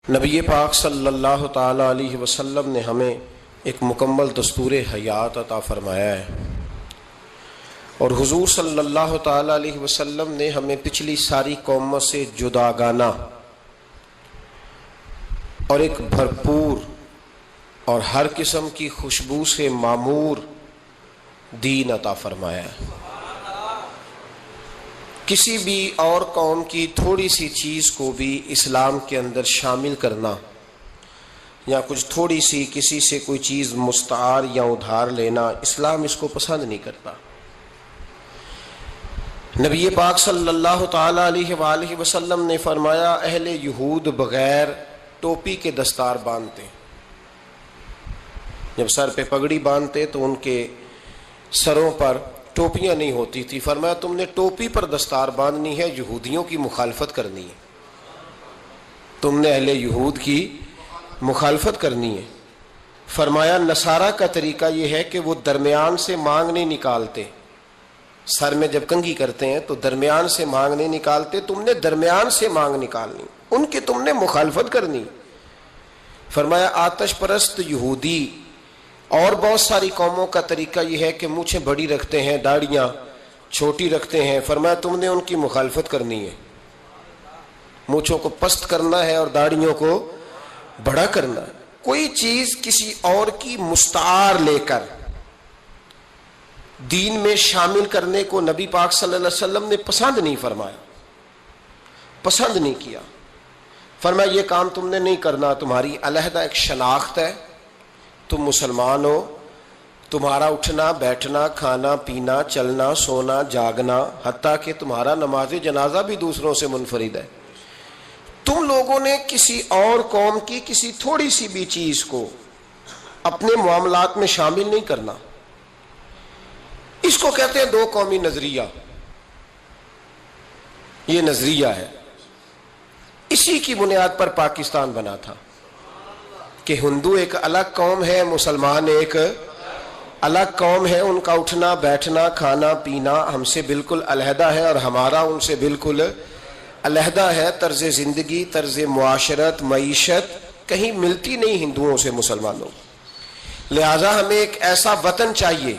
نبی پاک صلی اللہ تعالی علیہ وسلم نے ہمیں ایک مکمل دستور حیات عطا فرمایا ہے، اور حضور صلی اللہ تعالی علیہ وسلم نے ہمیں پچھلی ساری قوموں سے جداگانہ اور ایک بھرپور اور ہر قسم کی خوشبو سے معمور دین عطا فرمایا ہے۔ کسی بھی اور قوم کی تھوڑی سی چیز کو بھی اسلام کے اندر شامل کرنا یا کچھ تھوڑی سی کسی سے کوئی چیز مستعار یا ادھار لینا، اسلام اس کو پسند نہیں کرتا۔ نبی پاک صلی اللہ تعالی علیہ وآلہ وسلم نے فرمایا، اہل یہود بغیر ٹوپی کے دستار باندھتے، جب سر پہ پگڑی باندھتے تو ان کے سروں پر ٹوپیاں نہیں ہوتی تھی۔ فرمایا تم نے ٹوپی پر دستار باندھنی ہے، یہودیوں کی مخالفت کرنی ہے، تم نے اہل یہود کی مخالفت کرنی ہے۔ فرمایا نصارہ کا طریقہ یہ ہے کہ وہ درمیان سے مانگ نہیں نکالتے، سر میں جب کنگھی کرتے ہیں تو درمیان سے مانگ نہیں نکالتے، تم نے درمیان سے مانگ نکالنی، ان کی تم نے مخالفت کرنی۔ فرمایا آتش پرست یہودی اور بہت ساری قوموں کا طریقہ یہ ہے کہ مونچھیں بڑی رکھتے ہیں، داڑیاں چھوٹی رکھتے ہیں۔ فرمایا تم نے ان کی مخالفت کرنی ہے، مونچھوں کو پست کرنا ہے اور داڑیوں کو بڑا کرنا ہے۔ کوئی چیز کسی اور کی مستعار لے کر دین میں شامل کرنے کو نبی پاک صلی اللہ علیہ وسلم نے پسند نہیں فرمایا، پسند نہیں کیا۔ فرمایا یہ کام تم نے نہیں کرنا، تمہاری علیحدہ ایک شناخت ہے، تم مسلمان ہو، تمہارا اٹھنا بیٹھنا کھانا پینا چلنا سونا جاگنا حتیٰ کہ تمہارا نماز جنازہ بھی دوسروں سے منفرد ہے۔ تم لوگوں نے کسی اور قوم کی کسی تھوڑی سی بھی چیز کو اپنے معاملات میں شامل نہیں کرنا۔ اس کو کہتے ہیں دو قومی نظریہ، یہ نظریہ ہے، اسی کی بنیاد پر پاکستان بنا تھا کہ ہندو ایک الگ قوم ہے، مسلمان ایک الگ قوم ہے، ان کا اٹھنا بیٹھنا کھانا پینا ہم سے بالکل علیحدہ ہے اور ہمارا ان سے بالکل علیحدہ ہے۔ طرز زندگی، طرز معاشرت، معیشت کہیں ملتی نہیں ہندوؤں سے مسلمانوں، لہذا ہمیں ایک ایسا وطن چاہیے،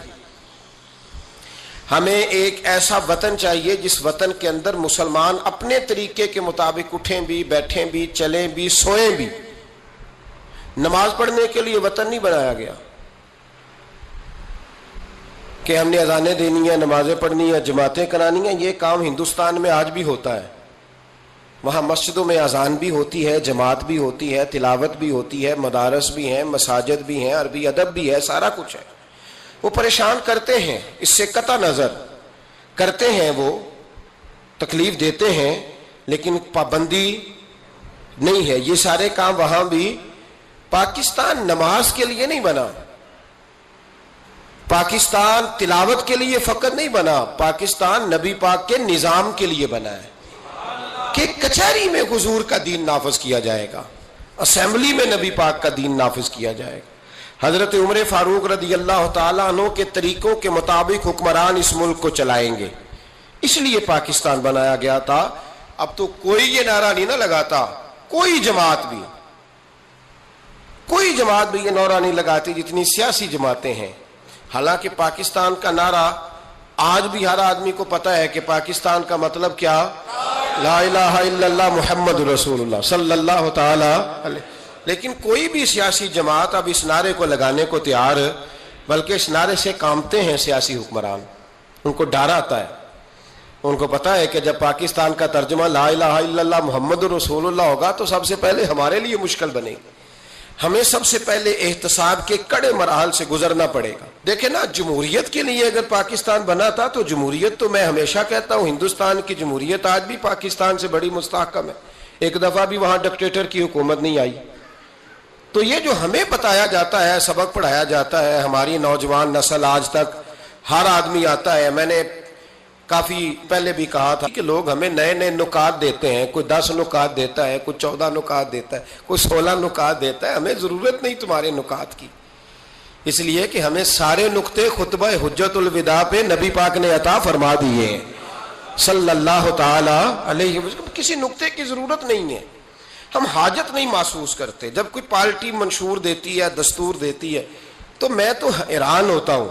ہمیں ایک ایسا وطن چاہیے جس وطن کے اندر مسلمان اپنے طریقے کے مطابق اٹھیں بھی بیٹھیں بھی چلیں بھی سوئیں بھی۔ نماز پڑھنے کے لیے وطن نہیں بنایا گیا کہ ہم نے اذانیں دینی ہیں، نمازیں پڑھنی ہیں، جماعتیں کرانی ہیں۔ یہ کام ہندوستان میں آج بھی ہوتا ہے، وہاں مسجدوں میں اذان بھی ہوتی ہے، جماعت بھی ہوتی ہے، تلاوت بھی ہوتی ہے، مدارس بھی ہیں، مساجد بھی ہیں، عربی ادب بھی ہے، سارا کچھ ہے۔ وہ پریشان کرتے ہیں، اس سے قطع نظر کرتے ہیں، وہ تکلیف دیتے ہیں، لیکن پابندی نہیں ہے۔ یہ سارے کام وہاں بھی۔ پاکستان نماز کے لیے نہیں بنا، پاکستان تلاوت کے لیے فقط نہیں بنا، پاکستان نبی پاک کے نظام کے لیے بنا ہے کہ کچہری میں حضور کا دین نافذ کیا جائے گا، اسمبلی میں نبی پاک کا دین نافذ کیا جائے گا۔ حضرت عمر فاروق رضی اللہ تعالیٰ عنہ کے طریقوں کے مطابق حکمران اس ملک کو چلائیں گے، اس لیے پاکستان بنایا گیا تھا۔ اب تو کوئی یہ نعرہ نہیں نہ لگاتا، کوئی جماعت بھی یہ نعرہ نہیں لگاتی جتنی سیاسی جماعتیں ہیں۔ حالانکہ پاکستان کا نعرہ آج بھی ہر آدمی کو پتہ ہے کہ پاکستان کا مطلب کیا، لا الہ الا اللہ محمد رسول اللہ صلی اللہ تعالی علیہ۔ لیکن کوئی بھی سیاسی جماعت اب اس نعرے کو لگانے کو تیار، بلکہ اس نعرے سے کانپتے ہیں سیاسی حکمران، ان کو ڈر آتا ہے، ان کو پتا ہے کہ جب پاکستان کا ترجمہ لا الہ الا اللہ محمد رسول اللہ ہوگا تو سب سے پہلے ہمارے لیے مشکل بنے گی، ہمیں سب سے پہلے احتساب کے کڑے مراحل سے گزرنا پڑے گا۔ دیکھیں نا، جمہوریت کے لیے اگر پاکستان بنا تھا تو جمہوریت تو میں ہمیشہ کہتا ہوں ہندوستان کی جمہوریت آج بھی پاکستان سے بڑی مستحکم ہے، ایک دفعہ بھی وہاں ڈکٹیٹر کی حکومت نہیں آئی۔ تو یہ جو ہمیں بتایا جاتا ہے، سبق پڑھایا جاتا ہے، ہماری نوجوان نسل آج تک ہر آدمی آتا ہے، میں نے کافی پہلے بھی کہا تھا کہ لوگ ہمیں نئے نئے نکات دیتے ہیں، کوئی 10 نکات دیتا ہے، کوئی 14 نکات دیتا ہے، کوئی 16 نکات دیتا ہے۔ ہمیں ضرورت نہیں تمہارے نکات کی، اس لیے کہ ہمیں سارے نقطے خطبہ حجت الوداع پہ نبی پاک نے عطا فرما دیے ہیں۔ صلی اللہ تعالی علیہ وسلم، کسی نقطے کی ضرورت نہیں ہے۔ ہم حاجت نہیں محسوس کرتے. جب کوئی پارٹی منشور دیتی ہے, دستور دیتی ہے, تو میں تو حیران ہوتا ہوں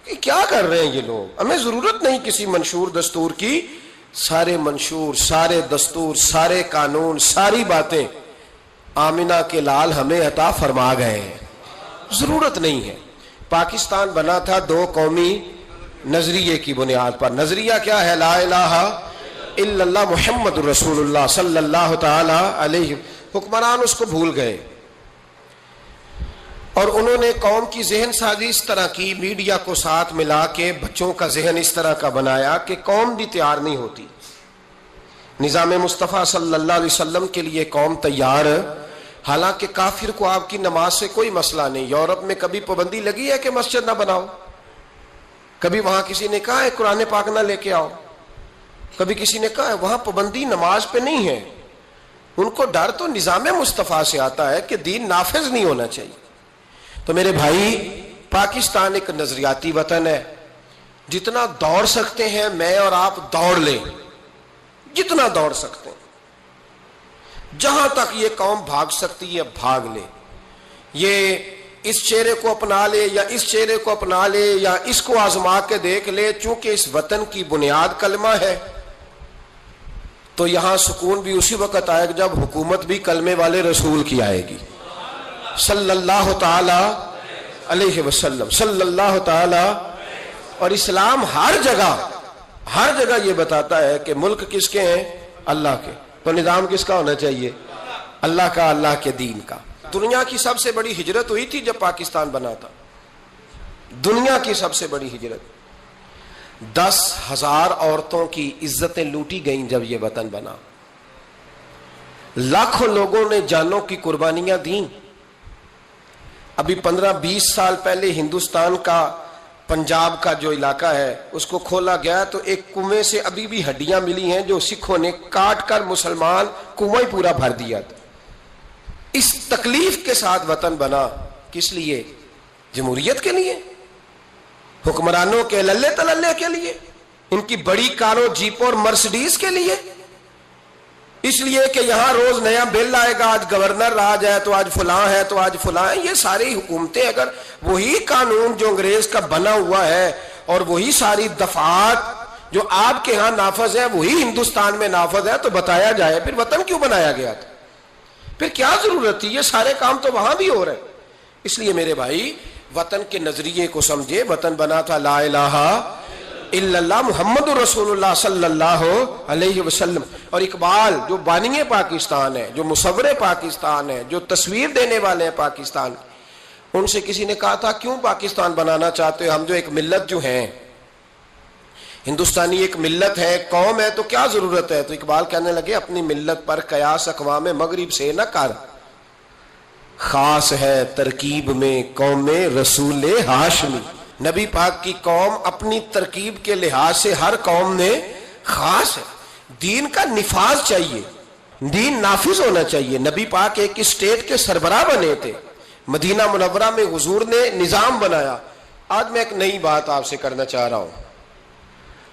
کہ کیا کر رہے ہیں یہ لوگ. ہمیں ضرورت نہیں کسی منشور دستور کی. سارے منشور, سارے دستور, سارے قانون, ساری باتیں آمنہ کے لال ہمیں عطا فرما گئے ہیں. ضرورت نہیں ہے. پاکستان بنا تھا دو قومی نظریے کی بنیاد پر. نظریہ کیا ہے؟ لا الہ الا اللہ محمد رسول اللہ صلی اللہ تعالی علیہ. حکمران اس کو بھول گئے اور انہوں نے قوم کی ذہن سازی اس طرح کی, میڈیا کو ساتھ ملا کے بچوں کا ذہن اس طرح کا بنایا کہ قوم بھی تیار نہیں ہوتی. نظام مصطفیٰ صلی اللہ علیہ وسلم کے لیے قوم تیار, حالانکہ کافر کو آپ کی نماز سے کوئی مسئلہ نہیں. یورپ میں کبھی پابندی لگی ہے کہ مسجد نہ بناؤ؟ کبھی وہاں کسی نے کہا ہے قرآن پاک نہ لے کے آؤ؟ کبھی کسی نے کہا ہے؟ وہاں پابندی نماز پہ نہیں ہے. ان کو ڈر تو نظام مصطفیٰ سے آتا ہے کہ دین نافذ نہیں ہونا چاہیے. تو میرے بھائی, پاکستان ایک نظریاتی وطن ہے. جتنا دوڑ سکتے ہیں میں اور آپ دوڑ لیں, جتنا دوڑ سکتے ہیں. جہاں تک یہ قوم بھاگ سکتی ہے بھاگ لے. یہ اس چہرے کو اپنا لے یا اس چہرے کو اپنا لے یا اس کو آزما کے دیکھ لے. چونکہ اس وطن کی بنیاد کلمہ ہے تو یہاں سکون بھی اسی وقت آئے گا جب حکومت بھی کلمے والے رسول کی آئے گی صلی اللہ تعالی علیہ وسلم, صلی اللہ تعالی. اور اسلام ہر جگہ یہ بتاتا ہے کہ ملک کس کے ہیں؟ اللہ کے. تو نظام کس کا ہونا چاہیے؟ اللہ کا, اللہ کے دین کا. دنیا کی سب سے بڑی ہجرت ہوئی تھی جب پاکستان بنا تھا. دنیا کی سب سے بڑی ہجرت. 10,000 عورتوں کی عزتیں لوٹی گئیں جب یہ وطن بنا. لاکھوں لوگوں نے جانوں کی قربانیاں دیں. ابھی 15-20 سال پہلے ہندوستان کا پنجاب کا جو علاقہ ہے اس کو کھولا گیا تو ایک کنویں سے ابھی بھی ہڈیاں ملی ہیں جو سکھوں نے کاٹ کر مسلمان کنواں ہی پورا بھر دیا تھا. اس تکلیف کے ساتھ وطن بنا. کس لیے؟ جمہوریت کے لیے, حکمرانوں کے للے تللے کے لیے, ان کی بڑی کاروں, جیپوں اور مرسڈیز کے لیے. اس لیے کہ یہاں روز نیا بل آئے گا, آج گورنر راج ہے تو آج فلاں ہے تو آج فلاں ہے. یہ ساری حکومتیں اگر وہی قانون جو انگریز کا بنا ہوا ہے اور وہی ساری دفعات جو آپ کے ہاں نافذ ہے وہی ہندوستان میں نافذ ہے تو بتایا جائے پھر وطن کیوں بنایا گیا تھا؟ پھر کیا ضرورت تھی؟ یہ سارے کام تو وہاں بھی ہو رہے ہیں. اس لیے میرے بھائی وطن کے نظریے کو سمجھے. وطن بنا تھا لا الہ الا اللہ محمد رسول اللہ صلی اللہ علیہ وسلم. اور اقبال جو بانی پاکستان ہے, جو مصور پاکستان ہے, جو تصویر دینے والے ہیں پاکستان, ان سے کسی نے کہا تھا کیوں پاکستان بنانا چاہتے ہو؟ ہم جو ایک ملت جو ہیں, ہندوستانی ایک ملت ہے, قوم ہے, تو کیا ضرورت ہے؟ تو اقبال کہنے لگے اپنی ملت پر قیاس اقوام مغرب سے نہ کر, خاص ہے ترکیب میں قوم رسول ہاشمی. نبی پاک کی قوم اپنی ترکیب کے لحاظ سے ہر قوم نے خاص ہے. دین کا نفاذ چاہیے, دین نافذ ہونا چاہیے. نبی پاک ایک اسٹیٹ کے سربراہ بنے تھے. مدینہ منورہ میں حضور نے نظام بنایا. آج میں ایک نئی بات آپ سے کرنا چاہ رہا ہوں.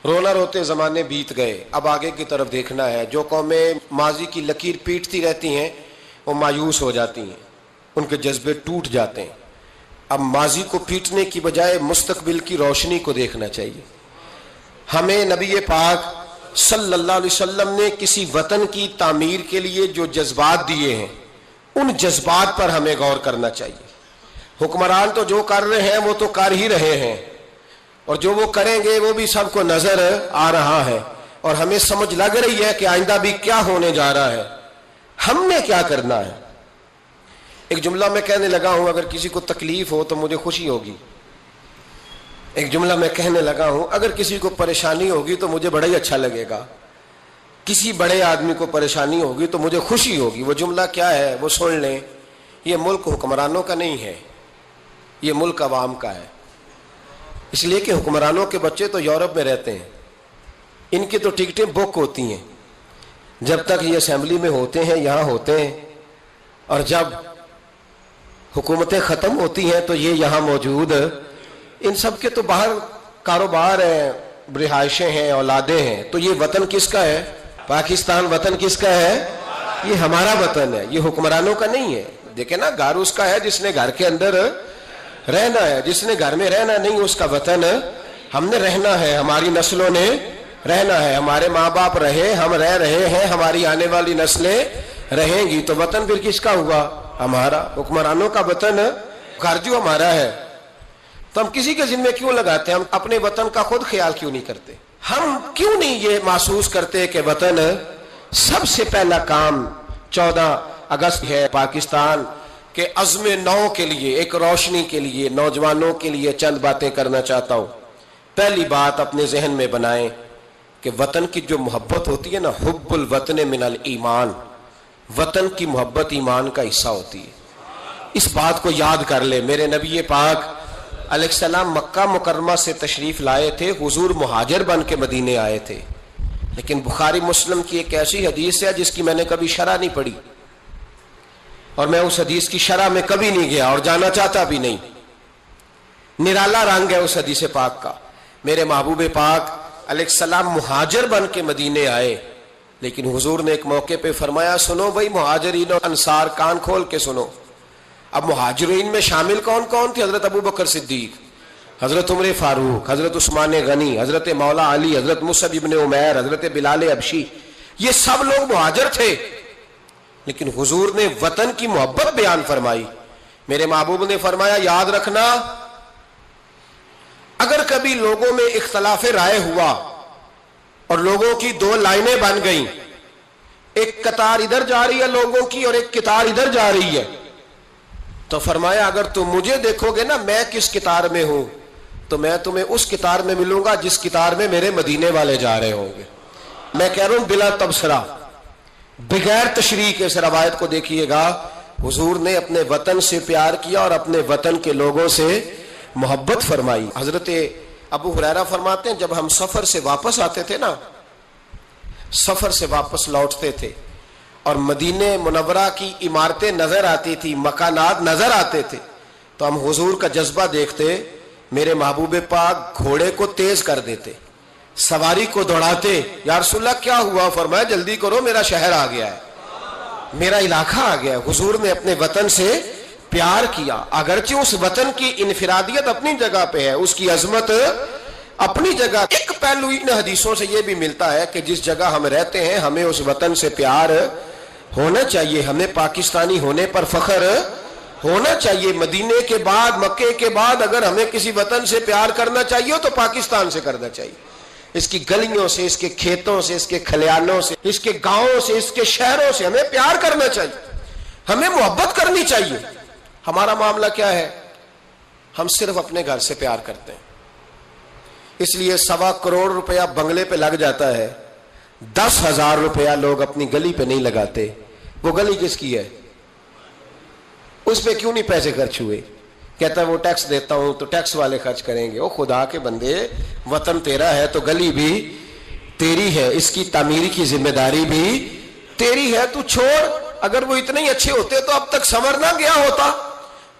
رونا روتے زمانے بیت گئے, اب آگے کی طرف دیکھنا ہے. جو قومیں ماضی کی لکیر پیٹتی رہتی ہیں وہ مایوس ہو جاتی ہیں, ان کے جذبے ٹوٹ جاتے ہیں. اب ماضی کو پیٹنے کی بجائے مستقبل کی روشنی کو دیکھنا چاہیے. ہمیں نبی پاک صلی اللہ علیہ وسلم نے کسی وطن کی تعمیر کے لیے جو جذبات دیے ہیں ان جذبات پر ہمیں غور کرنا چاہیے. حکمران تو جو کر رہے ہیں وہ تو کر ہی رہے ہیں, اور جو وہ کریں گے وہ بھی سب کو نظر آ رہا ہے, اور ہمیں سمجھ لگ رہی ہے کہ آئندہ بھی کیا ہونے جا رہا ہے, ہم نے کیا کرنا ہے. ایک جملہ میں کہنے لگا ہوں, اگر کسی کو تکلیف ہو تو مجھے خوشی ہوگی. ایک جملہ میں کہنے لگا ہوں, اگر کسی کو پریشانی ہوگی تو مجھے بڑا ہی اچھا لگے گا. کسی بڑے آدمی کو پریشانی ہوگی تو مجھے خوشی ہوگی. وہ جملہ کیا ہے وہ سن لیں. یہ ملک حکمرانوں کا نہیں ہے, یہ ملک عوام کا ہے. اس لیے کہ حکمرانوں کے بچے تو یورپ میں رہتے ہیں, ان کی تو ٹکٹیں بک ہوتی ہیں. جب تک یہ اسمبلی میں ہوتے ہیں یہاں ہوتے ہیں, اور جب حکومتیں ختم ہوتی ہیں تو یہ یہاں موجود. ان سب کے تو باہر کاروبار ہیں, رہائشیں ہیں, اولادیں ہیں. تو یہ وطن کس کا ہے؟ پاکستان وطن کس کا ہے؟ یہ ہمارا وطن ہے، یہ حکمرانوں کا نہیں ہے۔ دیکھیں نا، گھر اس کا ہے جس نے گھر کے اندر رہنا ہے، جس نے گھر میں رہنا نہیں اس کا وطن ہم نے رہنا ہے، ہماری نسلوں نے رہنا ہے، ہمارے ماں باپ رہے، ہم رہ رہے ہیں، ہماری آنے والی نسلیں رہیں گی، تو وطن پھر کس کا ہوا؟ ہمارا۔ حکمرانوں کا وطن گھر جو ہمارا ہے، تو ہم کسی کے ذمہ کیوں لگاتے ہیں؟ ہم اپنے وطن کا خود خیال کیوں نہیں کرتے؟ ہم کیوں نہیں یہ محسوس کرتے کہ وطن سب سے پہلا کام 14 اگست ہے پاکستان کے عزم نو کے لیے، ایک روشنی کے لیے، نوجوانوں کے لیے چند باتیں کرنا چاہتا ہوں۔ پہلی بات اپنے ذہن میں بنائیں کہ وطن کی جو محبت ہوتی ہے نا، حب الوطن من الایمان، وطن کی محبت ایمان کا حصہ ہوتی ہے۔ اس بات کو یاد کر لے۔ میرے نبی پاک علیہ السلام مکہ مکرمہ سے تشریف لائے تھے، حضور مہاجر بن کے مدینے آئے تھے، لیکن بخاری مسلم کی ایک ایسی حدیث ہے جس کی میں نے کبھی شرح نہیں پڑھی، اور میں اس حدیث کی شرح میں کبھی نہیں گیا اور جانا چاہتا بھی نہیں۔ نرالا رنگ ہے اس حدیث پاک کا۔ میرے محبوب پاک علیہ السلام مہاجر بن کے مدینے آئے، لیکن حضور نے ایک موقع پہ فرمایا، سنو بھائی مہاجرین اور انصار، کان کھول کے سنو۔ اب مہاجرین میں شامل کون کون تھے؟ حضرت ابو بکر صدیق، حضرت عمر فاروق، حضرت عثمان غنی، حضرت مولا علی، حضرت مصعب ابن عمیر، حضرت بلال حبشی، یہ سب لوگ مہاجر تھے، لیکن حضور نے وطن کی محبت بیان فرمائی۔ میرے محبوب نے فرمایا، یاد رکھنا، اگر کبھی لوگوں میں اختلاف رائے ہوا اور لوگوں کی دو لائنیں بن گئیں، ایک قطار ادھر جا رہی ہے لوگوں کی اور ایک قطار ادھر جا رہی ہے، تو فرمایا اگر تم مجھے دیکھو گے نا میں کس قطار میں ہوں، تو میں تمہیں اس قطار میں ملوں گا جس قطار میں میرے مدینے والے جا رہے ہوں گے۔ میں کہہ رہا ہوں بلا تبصرہ، بغیر تشریح کے اس روایت کو دیکھیے گا، حضور نے اپنے وطن سے پیار کیا اور اپنے وطن کے لوگوں سے محبت فرمائی۔ حضرت ابو ہریرہ فرماتے ہیں جب ہم سفر سے واپس آتے تھے نا، سفر سے واپس لوٹتے تھے اور مدینہ منورہ کی عمارتیں نظر آتی تھی، مکانات نظر آتے تھے، تو ہم حضور کا جذبہ دیکھتے، میرے محبوب پاک گھوڑے کو تیز کر دیتے، سواری کو دوڑاتے، یا رسول اللہ کیا ہوا؟ فرمایا جلدی کرو، میرا شہر آ گیا ہے، میرا علاقہ آ گیا ہے۔ حضور نے اپنے وطن سے پیار کیا، اگرچہ اس وطن کی انفرادیت اپنی جگہ پہ ہے، اس کی عظمت اپنی جگہ۔ ایک پہلو ان حدیثوں سے یہ بھی ملتا ہے کہ جس جگہ ہم رہتے ہیں ہمیں اس وطن سے پیار ہونا چاہیے، ہمیں پاکستانی ہونے پر فخر ہونا چاہیے۔ مدینے کے بعد، مکے کے بعد اگر ہمیں کسی وطن سے پیار کرنا چاہیے تو پاکستان سے کرنا چاہیے، اس کی گلیوں سے، اس کے کھیتوں سے، اس کے کھلیانوں سے، اس کے گاؤں سے، اس کے شہروں سے ہمیں پیار کرنا چاہیے، ہمیں محبت کرنی چاہیے۔ ہمارا معاملہ کیا ہے؟ ہم صرف اپنے گھر سے پیار کرتے ہیں، اس لیے 1.25 کروڑ روپیہ بنگلے پہ لگ جاتا ہے، 10,000 روپیہ لوگ اپنی گلی پہ نہیں لگاتے۔ وہ گلی کس کی ہے؟ اس پہ کیوں نہیں پیسے خرچ ہوئے؟ کہتا ہے وہ ٹیکس دیتا ہوں تو ٹیکس والے خرچ کریں گے۔ او خدا کے بندے، وطن تیرا ہے تو گلی بھی تیری ہے، اس کی تعمیر کی ذمہ داری بھی تیری ہے، تو چھوڑ۔ اگر وہ اتنے ہی اچھے ہوتے تو اب تک سنور نہ گیا ہوتا۔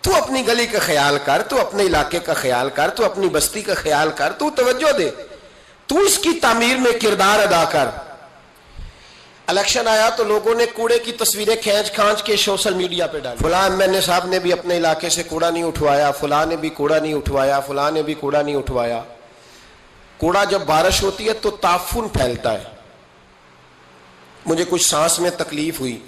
تو اپنی گلی کا خیال کر، تو اپنے علاقے کا خیال کر، تو اپنی بستی کا خیال کر، تو توجہ دے، تو اس کی تعمیر میں کردار ادا کر۔ الیکشن آیا تو لوگوں نے کوڑے کی تصویریں کھینچ کھانچ کے سوشل میڈیا پہ ڈالی، فلاں ایم صاحب نے بھی اپنے علاقے سے کوڑا نہیں اٹھوایا، فلاں نے بھی کوڑا نہیں اٹھوایا، فلاں نے بھی کوڑا نہیں اٹھوایا۔ کوڑا جب بارش ہوتی ہے تو تعفن پھیلتا ہے۔ مجھے کچھ سانس میں تکلیف ہوئی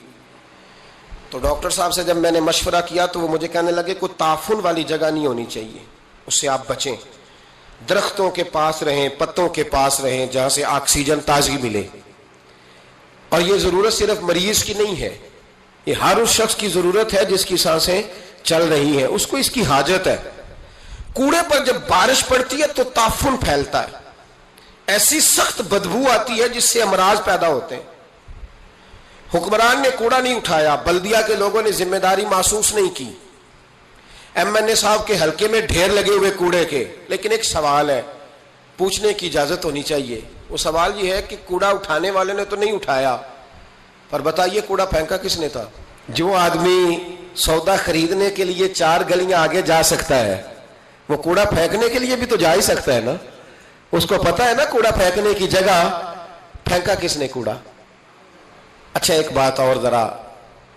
تو ڈاکٹر صاحب سے جب میں نے مشورہ کیا تو وہ مجھے کہنے لگے کوئی تعفن والی جگہ نہیں ہونی چاہیے، اس سے آپ بچیں، درختوں کے پاس رہیں، پتوں کے پاس رہیں جہاں سے آکسیجن تازگی ملے۔ اور یہ ضرورت صرف مریض کی نہیں ہے، یہ ہر اس شخص کی ضرورت ہے جس کی سانسیں چل رہی ہیں، اس کو اس کی حاجت ہے۔ کوڑے پر جب بارش پڑتی ہے تو تعفن پھیلتا ہے، ایسی سخت بدبو آتی ہے جس سے امراض پیدا ہوتے ہیں۔ حکمران نے کوڑا نہیں اٹھایا، بلدیہ کے لوگوں نے ذمہ داری محسوس نہیں کی، ایم صاحب کے حلقے میں ڈھیر لگے ہوئے کوڑے کے۔ لیکن ایک سوال ہے، پوچھنے کی اجازت ہونی چاہیے۔ وہ سوال یہ ہے کہ کوڑا اٹھانے والے نے تو نہیں اٹھایا، پر بتائیے کوڑا پھینکا کس نے تھا؟ جو آدمی سودا خریدنے کے لیے 4 گلیاں آگے جا سکتا ہے وہ کوڑا پھینکنے کے لیے بھی تو جا ہی سکتا ہے نا، اس کو پتا ہے نا کوڑا پھینکنے کی جگہ۔ پھینکا کس نے کوڑا؟ اچھا ایک بات اور ذرا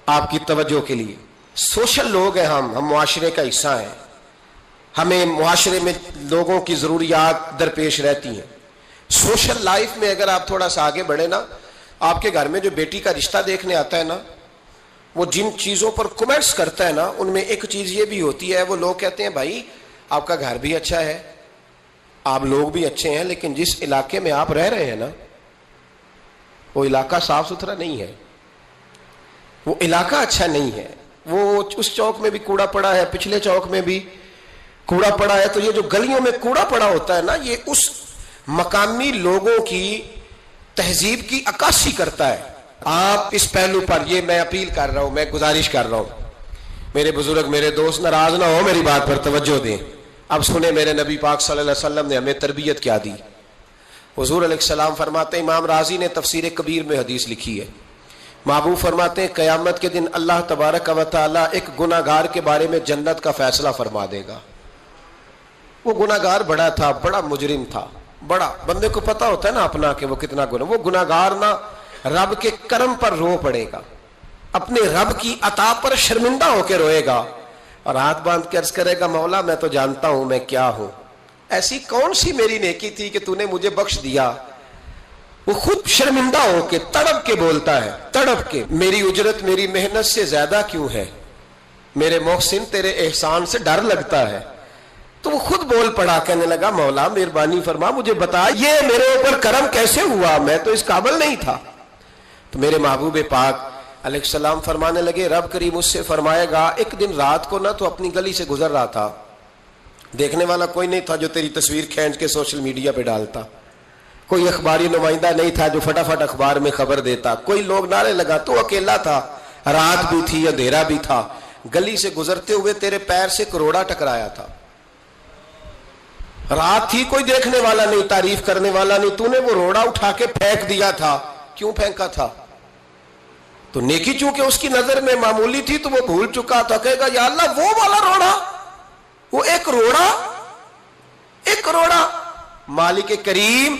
آپ کی توجہ کے لیے، سوشل لوگ ہیں ہم معاشرے کا حصہ ہیں، ہمیں معاشرے میں لوگوں کی ضروریات درپیش رہتی ہیں۔ سوشل لائف میں اگر آپ تھوڑا سا آگے بڑھے نا، آپ کے گھر میں جو بیٹی کا رشتہ دیکھنے آتا ہے نا، وہ جن چیزوں پر کمنٹس کرتا ہے نا، ان میں ایک چیز یہ بھی ہوتی ہے، وہ لوگ کہتے ہیں بھائی آپ کا گھر بھی اچھا ہے، آپ لوگ بھی اچھے ہیں، لیکن جس علاقے میں آپ رہ رہے ہیں نا، وہ علاقہ صاف ستھرا نہیں ہے، وہ علاقہ اچھا نہیں ہے، وہ اس چوک میں بھی کوڑا پڑا ہے، پچھلے چوک میں بھی کوڑا پڑا ہے۔ تو یہ جو گلیوں میں کوڑا پڑا ہوتا ہے نا، یہ اس مقامی لوگوں کی تہذیب کی عکاسی کرتا ہے۔ آپ اس پہلو پر، یہ میں اپیل کر رہا ہوں، میں گزارش کر رہا ہوں، میرے بزرگ میرے دوست ناراض نہ ہو، میری بات پر توجہ دیں۔ اب سنیں میرے نبی پاک صلی اللہ علیہ وسلم نے ہمیں تربیت کیا دی۔ حضور علیہ السلام فرماتے ہیں، امام رازی نے تفسیر کبیر میں حدیث لکھی ہے، محبوب فرماتے ہیں قیامت کے دن اللہ تبارک و تعالی ایک گناہگار کے بارے میں جنت کا فیصلہ فرما دے گا۔ وہ گناہگار بڑا تھا، بڑا مجرم تھا، بڑا، بندے کو پتا ہوتا ہے نا اپنا کہ وہ کتنا گناہ، وہ گناہگار نہ رب کے کرم پر رو پڑے گا، اپنے رب کی عطا پر شرمندہ ہو کے روئے گا، اور ہاتھ باندھ کے عرض کرے گا مولا میں تو جانتا ہوں میں کیا ہوں، ایسی کون سی میری نیکی تھی کہ تو نے مجھے بخش دیا۔ وہ خود شرمندہ ہو کے تڑپ کے بولتا ہے، تڑپ کے، میری اجرت میری محنت سے زیادہ کیوں ہے، میرے محسن تیرے احسان سے ڈر لگتا ہے۔ تو وہ خود بول پڑا، کہنے لگا مولا مہربانی فرما مجھے بتا یہ میرے اوپر کرم کیسے ہوا، میں تو اس قابل نہیں تھا۔ تو میرے محبوب پاک علیہ السلام فرمانے لگے، رب کریم اس سے فرمائے گا ایک دن رات کو نہ تو اپنی گلی سے گزر رہا تھا، دیکھنے والا کوئی نہیں تھا جو تیری تصویر کھینچ کے سوشل میڈیا پہ ڈالتا، کوئی اخباری نمائندہ نہیں تھا جو فٹافٹ اخبار میں خبر دیتا، کوئی لوگ نعرے لگا، تو اکیلا تھا، رات بھی تھی اندھیرا بھی تھا، گلی سے گزرتے ہوئے تیرے پیر سے کروڑا ٹکرایا تھا، رات تھی کوئی دیکھنے والا نہیں، تعریف کرنے والا نہیں، تو نے وہ روڑا اٹھا کے پھینک دیا تھا، کیوں پھینکا تھا؟ تو نیکی چونکہ اس کی نظر میں معمولی تھی تو وہ بھول چکا تھا، کہے گا یا اللہ وہ والا روڑا، وہ ایک روڑا مالک کریم،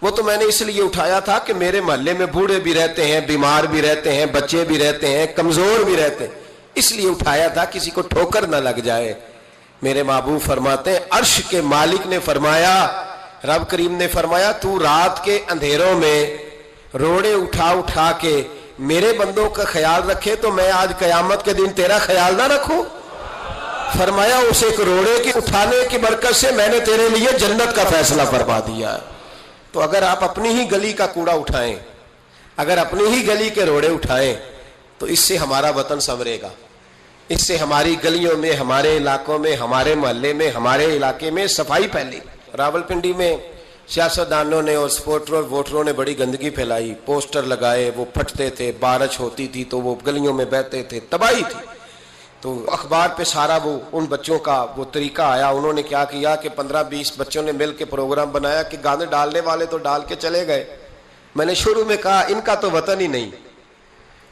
وہ تو میں نے اس لیے اٹھایا تھا کہ میرے محلے میں بوڑھے بھی رہتے ہیں، بیمار بھی رہتے ہیں، بچے بھی رہتے ہیں، کمزور بھی رہتے ہیں، اس لیے اٹھایا تھا کسی کو ٹھوکر نہ لگ جائے۔ میرے محبوب فرماتے ہیں عرش کے مالک نے فرمایا، رب کریم نے فرمایا تو رات کے اندھیروں میں روڑے اٹھا اٹھا کے میرے بندوں کا خیال رکھے تو میں آج قیامت کے دن تیرا خیال نہ رکھوں؟ فرمایا اس ایک روڑے کے اٹھانے کی برکت سے میں نے تیرے لیے جنت کا فیصلہ فرما دیا۔ تو اگر آپ اپنی ہی گلی کا کوڑا اٹھائیں، اگر اپنی ہی گلی کے روڑے اٹھائیں تو اس سے ہمارا وطن سنورے گا، اس سے ہماری گلیوں میں، ہمارے علاقوں میں، ہمارے محلے میں، ہمارے علاقے میں صفائی پھیلے۔ راولپنڈی میں سیاستدانوں نے اور سپورٹروں ووٹروں نے بڑی گندگی پھیلائی، پوسٹر لگائے، وہ پھٹتے تھے، بارش ہوتی تھی تو وہ گلیوں میں بہتے تھے، تباہی تھی۔ تو اخبار پہ سارا وہ ان بچوں کا وہ طریقہ آیا، انہوں نے کیا کیا کہ 15-20 بچوں نے مل کے پروگرام بنایا کہ گانے ڈالنے والے تو ڈال کے چلے گئے، میں نے شروع میں کہا ان کا تو وطن ہی نہیں،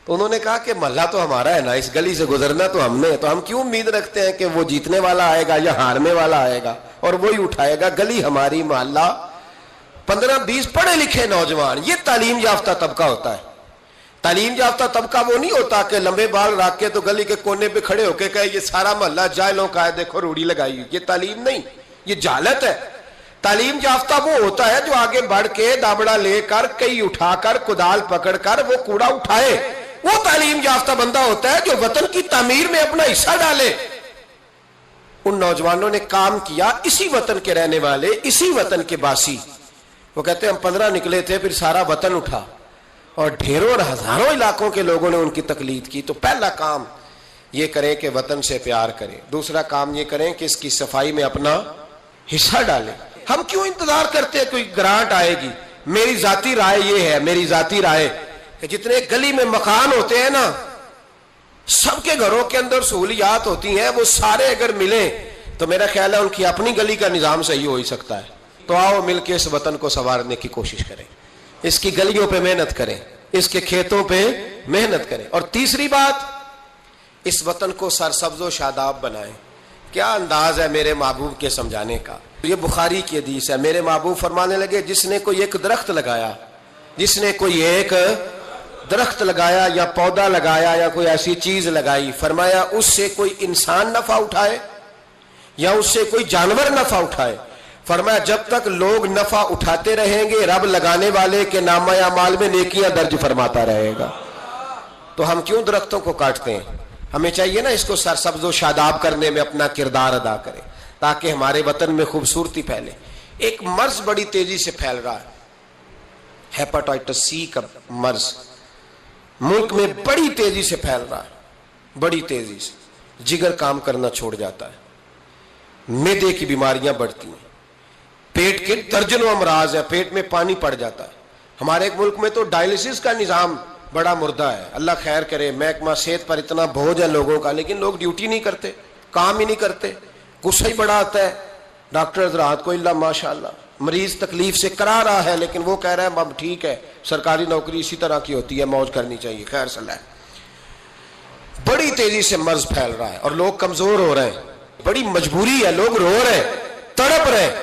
تو انہوں نے کہا کہ محلہ تو ہمارا ہے نا، اس گلی سے گزرنا تو ہم نے، تو ہم کیوں امید رکھتے ہیں کہ وہ جیتنے والا آئے گا یا ہارنے والا آئے گا اور وہی اٹھائے گا، گلی ہماری، محلہ۔ 15-20 پڑھے لکھے نوجوان، یہ تعلیم یافتہ طبقہ ہوتا ہے۔ تعلیم یافتہ طبقہ وہ نہیں ہوتا کہ لمبے بال رکھ کے تو گلی کے کونے پہ کھڑے ہو کے کہے یہ سارا محلہ جاہلوں کا ہے، دیکھو روڑی لگائی، یہ تعلیم نہیں، یہ جہالت ہے۔ تعلیم یافتہ وہ ہوتا ہے جو آگے بڑھ کے دابڑا لے کر، کئی اٹھا کر، کدال پکڑ کر وہ کوڑا اٹھائے، وہ تعلیم یافتہ بندہ ہوتا ہے جو وطن کی تعمیر میں اپنا حصہ ڈالے۔ ان نوجوانوں نے کام کیا، اسی وطن کے رہنے والے، اسی وطن کے باسی، وہ کہتے ہیں ہم 15 نکلے تھے، پھر سارا وطن اٹھا اور ڈھیروں اور ہزاروں علاقوں کے لوگوں نے ان کی تقلید کی۔ تو پہلا کام یہ کریں کہ وطن سے پیار کریں، دوسرا کام یہ کریں کہ اس کی صفائی میں اپنا حصہ ڈالیں۔ ہم کیوں انتظار کرتے ہیں کوئی گرانٹ آئے گی؟ میری ذاتی رائے یہ ہے، میری ذاتی رائے کہ جتنے گلی میں مکان ہوتے ہیں نا، سب کے گھروں کے اندر سہولیات ہوتی ہیں، وہ سارے اگر ملیں تو میرا خیال ہے ان کی اپنی گلی کا نظام صحیح ہو ہی سکتا ہے۔ تو آؤ مل کے اس وطن کو سنوارنے کی کوشش کریں، اس کی گلیوں پہ محنت کریں، اس کے کھیتوں پہ محنت کریں۔ اور تیسری بات، اس وطن کو سرسبز و شاداب بنائیں۔ کیا انداز ہے میرے محبوب کے سمجھانے کا، یہ بخاری کی حدیث ہے۔ میرے محبوب فرمانے لگے جس نے کوئی ایک درخت لگایا، جس نے کوئی ایک درخت لگایا یا پودا لگایا یا کوئی ایسی چیز لگائی، فرمایا اس سے کوئی انسان نفع اٹھائے یا اس سے کوئی جانور نفع اٹھائے، فرمایا جب تک لوگ نفع اٹھاتے رہیں گے رب لگانے والے کے نامہ اعمال میں نیکیاں درج فرماتا رہے گا۔ تو ہم کیوں درختوں کو کاٹتے ہیں؟ ہمیں چاہیے نا اس کو سرسبز و شاداب کرنے میں اپنا کردار ادا کریں تاکہ ہمارے وطن میں خوبصورتی پھیلے۔ ایک مرض بڑی تیزی سے پھیل رہا ہے، ہیپاٹائٹس سی کا مرض ملک میں بڑی تیزی سے پھیل رہا ہے، بڑی تیزی سے۔ جگر کام کرنا چھوڑ جاتا ہے، معدے کی بیماریاں بڑھتی ہیں، پیٹ کے درجنوں امراض ہیں، پیٹ میں پانی پڑ جاتا ہے۔ ہمارے ایک ملک میں تو ڈائلسس کا نظام بڑا مردہ ہے، اللہ خیر کرے، محکمہ صحت پر اتنا بوجھ ہے لوگوں کا، لیکن لوگ ڈیوٹی نہیں کرتے، کام ہی نہیں کرتے، غصہ ہی بڑا آتا ہے ڈاکٹر حضرات کو، اللہ ماشاءاللہ مریض تکلیف سے کرا رہا ہے لیکن وہ کہہ رہا ہے اب ٹھیک ہے، سرکاری نوکری اسی طرح کی ہوتی ہے، موج کرنی چاہیے، خیر صلاح ہے۔ بڑی تیزی سے مرض پھیل رہا ہے اور لوگ کمزور ہو رہے ہیں، بڑی مجبوری ہے، لوگ رو رہے ہیں، تڑپ رہے ہیں،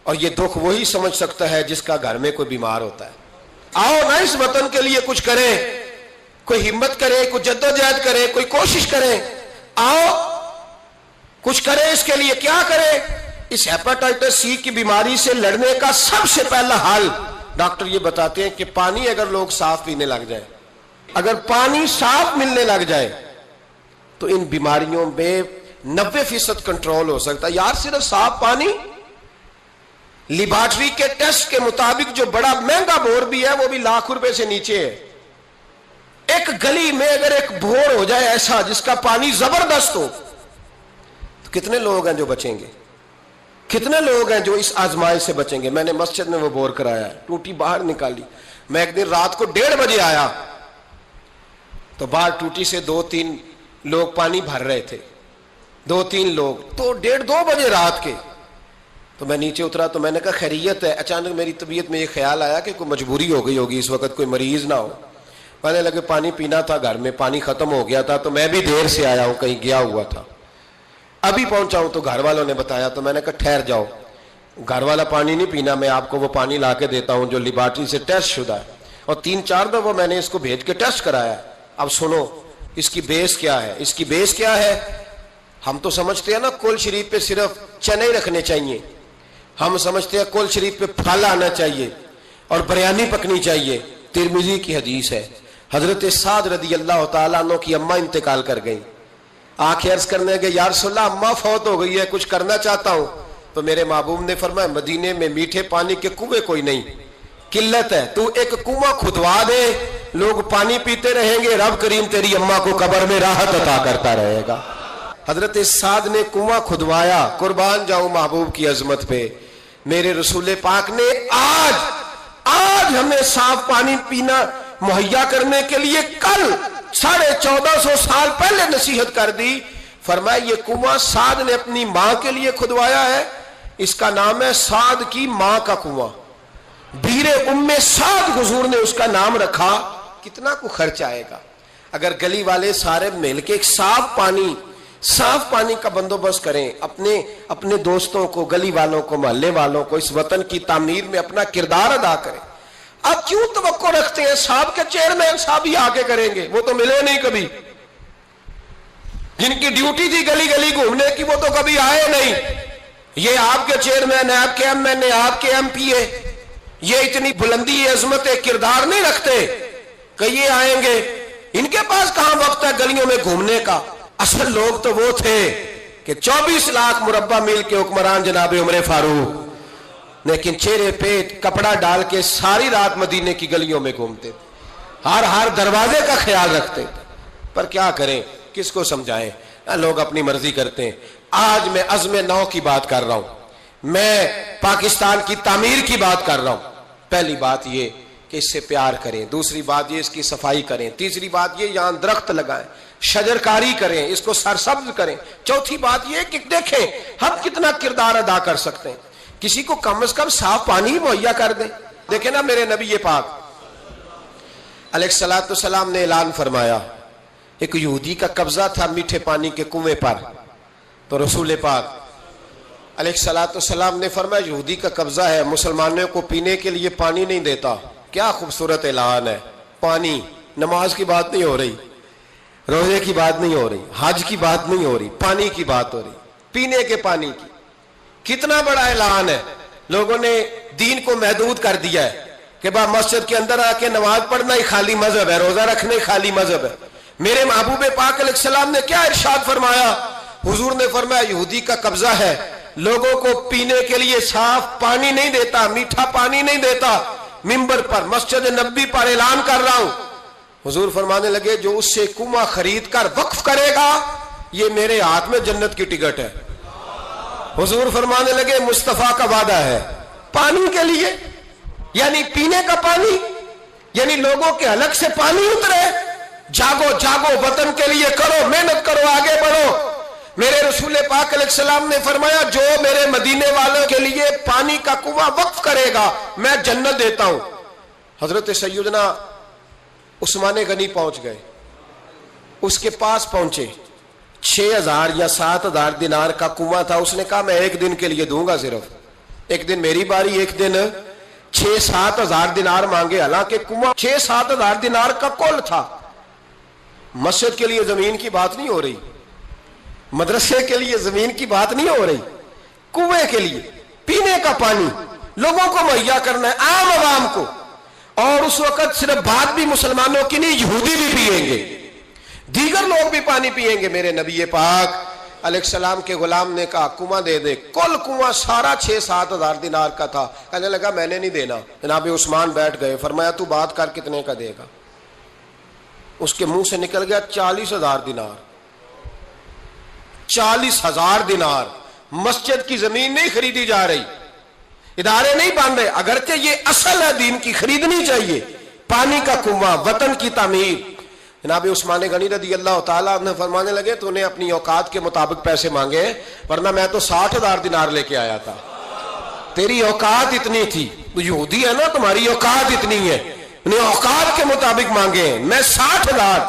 اور یہ دکھ وہی سمجھ سکتا ہے جس کا گھر میں کوئی بیمار ہوتا ہے۔ آؤ نا اس وطن کے لیے کچھ کریں، کوئی ہمت کرے، کوئی جدوجہد کرے، کوئی کوشش کرے، آؤ کچھ کرے اس کے لیے۔ کیا کرے؟ اس ہیپاٹائٹس سی کی بیماری سے لڑنے کا سب سے پہلا حل ڈاکٹر یہ بتاتے ہیں کہ پانی اگر لوگ صاف پینے لگ جائے، اگر پانی صاف ملنے لگ جائے تو ان بیماریوں میں 90% کنٹرول ہو سکتا ہے۔ یار صرف صاف پانی، لیبارٹری کے ٹیسٹ کے مطابق جو بڑا مہنگا بور بھی ہے وہ بھی ₹1,00,000 سے نیچے ہے۔ ایک گلی میں اگر ایک بور ہو جائے ایسا جس کا پانی زبردست ہو تو کتنے لوگ ہیں جو بچیں گے؟ کتنے لوگ ہیں جو اس آزمائش سے بچیں گے؟ میں نے مسجد میں وہ بور کرایا ہے، ٹوٹی باہر نکالی، میں ایک دن رات کو 1:30 بجے آیا تو باہر ٹوٹی سے 2-3 لوگ پانی بھر رہے تھے، 2-3 لوگ، تو 1:30-2 بجے رات کے، تو میں نیچے اترا تو میں نے کہا خیریت ہے؟ اچانک میری طبیعت میں یہ خیال آیا کہ کوئی مجبوری ہو گئی ہوگی اس وقت، کوئی مریض نہ ہو، پہلے لگے پانی پینا تھا، گھر میں پانی ختم ہو گیا تھا تو میں بھی دیر سے آیا ہوں، کہیں گیا ہوا تھا، ابھی پہنچا ہوں تو گھر والوں نے بتایا، تو میں نے کہا ٹھہر جاؤ، گھر والا پانی نہیں پینا، میں آپ کو وہ پانی لا کے دیتا ہوں جو لیبارٹری سے ٹیسٹ شدہ ہے، اور 3-4 دفعہ میں نے اس کو بھیج کے ٹیسٹ کرایا۔ اب سنو اس کی بیس کیا ہے، اس کی بیس کیا ہے؟ ہم تو سمجھتے ہیں نا کل شریف پہ صرف چنے ہی رکھنے چاہیے، ہم سمجھتے ہیں کل شریف پہ پھل آنا چاہیے اور بریانی پکنی چاہیے۔ ترمذی کی حدیث ہے، حضرت سعد رضی اللہ تعالیٰ عنہ کی اماں انتقال کر گئی، آنکھیں عرض کرنے گئے یا رسول اللہ اماں فوت ہو گئی ہے، کچھ کرنا چاہتا ہوں، تو میرے محبوب نے فرمایا مدینے میں میٹھے پانی کے کنویں کوئی نہیں، قلت ہے، تو ایک کنواں کھدوا دے، لوگ پانی پیتے رہیں گے، رب کریم تیری اماں کو قبر میں راحت عطا کرتا رہے گا۔ حضرت سعد نے کنواں کھدوایا، قربان جاؤں محبوب کی عظمت پہ، میرے رسول پاک نے آج ہمیں صاف پانی پینا مہیا کرنے کے لیے کل 1450 سال پہلے نصیحت کر دی، فرمایا یہ کنواں سعد نے اپنی ماں کے لیے کھدوایا ہے، اس کا نام ہے سعد کی ماں کا کنواں، بیر ام سعد حضور نے اس کا نام رکھا۔ کتنا کو خرچ آئے گا اگر گلی والے سارے مل کے ایک صاف پانی کا بندوبست کریں، اپنے دوستوں کو، گلی والوں کو، محلے والوں کو اس وطن کی تعمیر میں اپنا کردار ادا کریں۔ اب کیوں توقع رکھتے ہیں صاحب کے چیئرمین صاحب ہی آگے کریں گے؟ وہ تو ملے نہیں کبھی، جن کی ڈیوٹی تھی گلی گلی گھومنے کی وہ تو کبھی آئے نہیں۔ یہ آپ کے چیئرمین ہیں، آپ کے ایم این اے، آپ کے ایم پی اے، یہ اتنی بلندی عظمت کردار نہیں رکھتے کہ یہ آئیں گے، ان کے پاس کہاں وقت ہے گلیوں میں گھومنے کا؟ اصل لوگ تو وہ تھے کہ 24 لاکھ مربع میل کے حکمران جناب عمر فاروق، لیکن چہرے پہ کپڑا ڈال کے ساری رات مدینے کی گلیوں میں گھومتے تھے، ہر دروازے کا خیال رکھتے تھے، پر کیا کریں، کس کو سمجھائیں؟ لوگ اپنی مرضی کرتے ہیں۔ آج میں عزم نو کی بات کر رہا ہوں، میں پاکستان کی تعمیر کی بات کر رہا ہوں۔ پہلی بات یہ کہ اس سے پیار کریں، دوسری بات یہ اس کی صفائی کریں، تیسری بات یہ یہاں درخت لگائیں، شجرکاری کریں، اس کو سرسبز کریں، چوتھی بات یہ کہ دیکھیں ہم کتنا کردار ادا کر سکتے ہیں، کسی کو کم از کم صاف پانی مہیا کر دیں۔ دیکھیں نا میرے نبی پاک علیہ الصلوۃ والسلام نے اعلان فرمایا، ایک یہودی کا قبضہ تھا میٹھے پانی کے کنویں پر، تو رسول پاک علیہ الصلوۃ والسلام نے فرمایا یہودی کا قبضہ ہے، مسلمانوں کو پینے کے لیے پانی نہیں دیتا۔ کیا خوبصورت اعلان ہے، پانی نماز کی بات نہیں ہو رہی، روزے کی بات نہیں ہو رہی، حج کی بات نہیں ہو رہی، پانی کی بات ہو رہی، پینے کے پانی کی۔ کتنا بڑا اعلان ہے، لوگوں نے دین کو محدود کر دیا ہے کہ با مسجد کے اندر آ کے نماز پڑھنا ہی خالی مذہب ہے، روزہ رکھنا ہی خالی مذہب ہے۔ میرے محبوب پاک علیہ السلام نے کیا ارشاد فرمایا؟ حضور نے فرمایا یہودی کا قبضہ ہے، لوگوں کو پینے کے لیے صاف پانی نہیں دیتا، میٹھا پانی نہیں دیتا، منبر پر مسجد نبی پر اعلان کر رہا ہوں۔ حضور فرمانے لگے جو اس سے کنواں خرید کر وقف کرے گا یہ میرے ہاتھ میں جنت کی ٹکٹ ہے۔ حضور فرمانے لگے مصطفیٰ کا وعدہ ہے پانی کے لیے، یعنی پینے کا پانی، یعنی لوگوں کے حلق سے پانی اترے۔ جاگو جاگو، وطن کے لیے کرو، محنت کرو، آگے بڑھو۔ میرے رسول پاک علیہ السلام نے فرمایا جو میرے مدینے والوں کے لیے پانی کا کنواں وقف کرے گا میں جنت دیتا ہوں۔ حضرت سیدنا عثمان غنی پہنچ گئے، اس کے پاس پہنچے، 6,000 یا 7,000 دینار کا کنواں تھا۔ اس نے کہا میں ایک دن کے لیے دوں گا، صرف ایک دن میری باری، ایک دن 6-7 ہزار دینار مانگے، حالانکہ کنواں 6-7 ہزار دینار کا کل تھا۔ مسجد کے لیے زمین کی بات نہیں ہو رہی، مدرسے کے لیے زمین کی بات نہیں ہو رہی، کنویں کے لیے پینے کا پانی لوگوں کو مہیا کرنا ہے، عام عوام کو۔ اور اس وقت صرف بات بھی مسلمانوں کی نہیں، یہودی بھی پیئیں گے، دیگر لوگ بھی پانی پیئیں گے۔ میرے نبی پاک علیہ السلام کے غلام نے کہا کنواں دے دے۔ کل کنواں سارا 6-7 ہزار دینار کا تھا۔ کہنے لگا میں نے نہیں دینا۔ جناب عثمان بیٹھ گئے، فرمایا تو بات کر کتنے کا دے گا؟ اس کے منہ سے نکل گیا 40,000 دینار۔ 40,000 دینار۔ مسجد کی زمین نہیں خریدی جا رہی، ادارے نہیں بن رہے، اگرچہ یہ اصل ہے دین کی، خریدنی چاہیے۔ پانی کا کنواں، وطن کی تعمیر۔ جناب عثمان غنی رضی اللہ تعالیٰ عنہ فرمانے لگے تو نے اپنی اوقات کے مطابق پیسے مانگے، ورنہ میں تو 60,000 دینار لے کے آیا تھا، تیری اوقات اتنی تھی، تو یہودی ہے نا، تمہاری اوقات اتنی ہے، انہیں اوقات کے مطابق مانگے، میں 60,000۔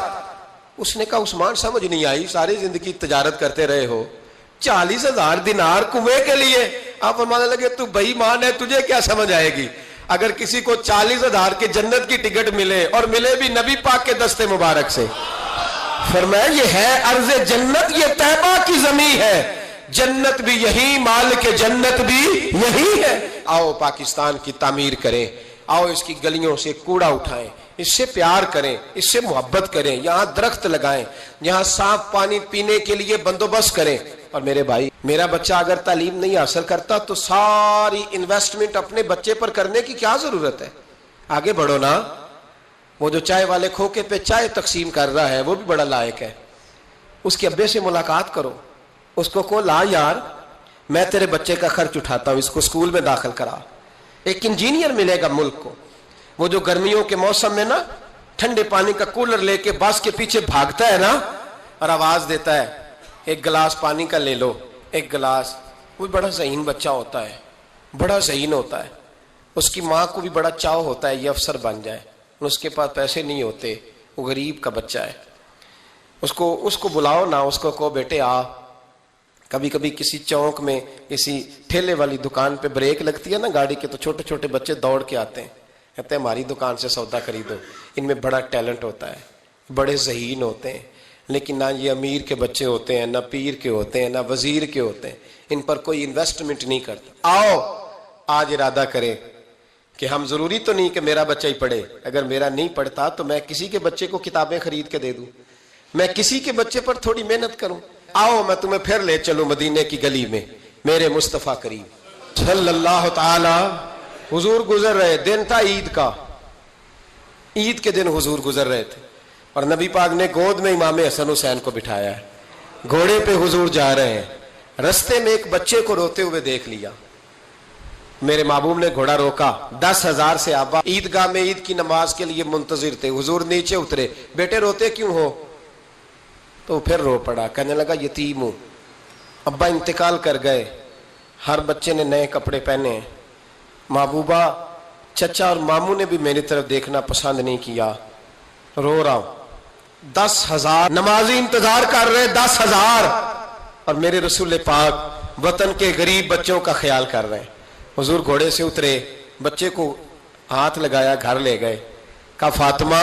اس نے کہا عثمان سمجھ نہیں آئی، ساری زندگی تجارت کرتے رہے ہو، 40,000 دینار کنویں کے لیے؟ آپ فرمانے لگے تو بے ایمان ہے، تجھے کیا سمجھ آئے گی؟ اگر کسی کو 40,000 کے جنت کی ٹکٹ ملے، اور ملے بھی نبی پاک کے دستے مبارک سے، فرمایا یہ ہے ارض جنت، یہ طیبہ کی زمین ہے، جنت بھی یہی، مالک جنت بھی یہی ہے۔ آؤ پاکستان کی تعمیر کریں، آؤ اس کی گلیوں سے کوڑا اٹھائیں، اس سے پیار کریں، اس سے محبت کریں، یہاں درخت لگائیں، یہاں صاف پانی پینے کے لیے بندوبست کریں۔ اور میرے بھائی، میرا بچہ اگر تعلیم نہیں حاصل کرتا تو ساری انویسٹمنٹ اپنے بچے پر کرنے کی کیا ضرورت ہے؟ آگے بڑھو نا۔ وہ جو چائے والے کھوکے پہ چائے تقسیم کر رہا ہے وہ بھی بڑا لائق ہے، اس کے ابے سے ملاقات کرو، اس کو کہو لا یار میں تیرے بچے کا خرچ اٹھاتا ہوں، اس کو اسکول میں داخل کرا۔ ایک انجینئر ملے گا ملک کو، وہ جو گرمیوں کے موسم میں نا ٹھنڈے پانی کا کولر لے کے بس کے پیچھے بھاگتا ہے نا، اور آواز دیتا ہے ایک گلاس پانی کا لے لو، ایک گلاس۔ وہ بڑا ذہین بچہ ہوتا ہے، بڑا ذہین ہوتا ہے، اس کی ماں کو بھی بڑا چاؤ ہوتا ہے یہ افسر بن جائے، اس کے پاس پیسے نہیں ہوتے، وہ غریب کا بچہ ہے۔ اس کو بلاؤ نا، اس کو کہو بیٹے آ۔ کبھی کبھی کسی چوک میں کسی ٹھیلے والی دکان پہ بریک لگتی ہے نا گاڑی کے، تو چھوٹے چھوٹے بچے دوڑ کے آتے ہیں، کہتے ہیں ہماری دکان سے سودا خریدو۔ ان میں بڑا ٹیلنٹ ہوتا ہے، بڑے ذہین ہوتے ہیں، لیکن نہ یہ امیر کے بچے ہوتے ہیں، نہ پیر کے ہوتے ہیں، نہ وزیر کے ہوتے ہیں، ان پر کوئی انویسٹمنٹ نہیں کرتا۔ آؤ آج ارادہ کریں کہ ہم، ضروری تو نہیں کہ میرا بچہ ہی پڑھے، اگر میرا نہیں پڑھتا تو میں کسی کے بچے کو کتابیں خرید کے دے دوں، میں کسی کے بچے پر تھوڑی محنت کروں۔ آؤ میں تمہیں پھر لے چلوں مدینے کی گلی میں، میرے مصطفیٰ کریم صلی اللہ تعالی۔ حضور گزر رہے، دن تھا عید کا، عید کے دن حضور گزر رہے تھے، اور نبی پاک نے گود میں امام حسن حسین کو بٹھایا ہے، گھوڑے پہ حضور جا رہے ہیں، رستے میں ایک بچے کو روتے ہوئے دیکھ لیا، میرے محبوب نے گھوڑا روکا، 10,000 سے آبا عیدگاہ میں عید کی نماز کے لیے منتظر تھے، حضور نیچے اترے، بیٹے روتے کیوں ہو؟ تو پھر رو پڑا، کہنے لگا یتیم ہوں، ابا انتقال کر گئے، ہر بچے نے نئے کپڑے پہنے ہیں، محبوبہ چچا اور ماموں نے بھی میری طرف دیکھنا پسند نہیں کیا، رو رہا ہوں۔ 10,000 نمازی انتظار کر رہے، 10,000، اور میرے رسول پاک وطن کے غریب بچوں کا خیال کر رہے ہیں۔ حضور گھوڑے سے اترے، بچے کو ہاتھ لگایا، گھر لے گئے، کہا فاطمہ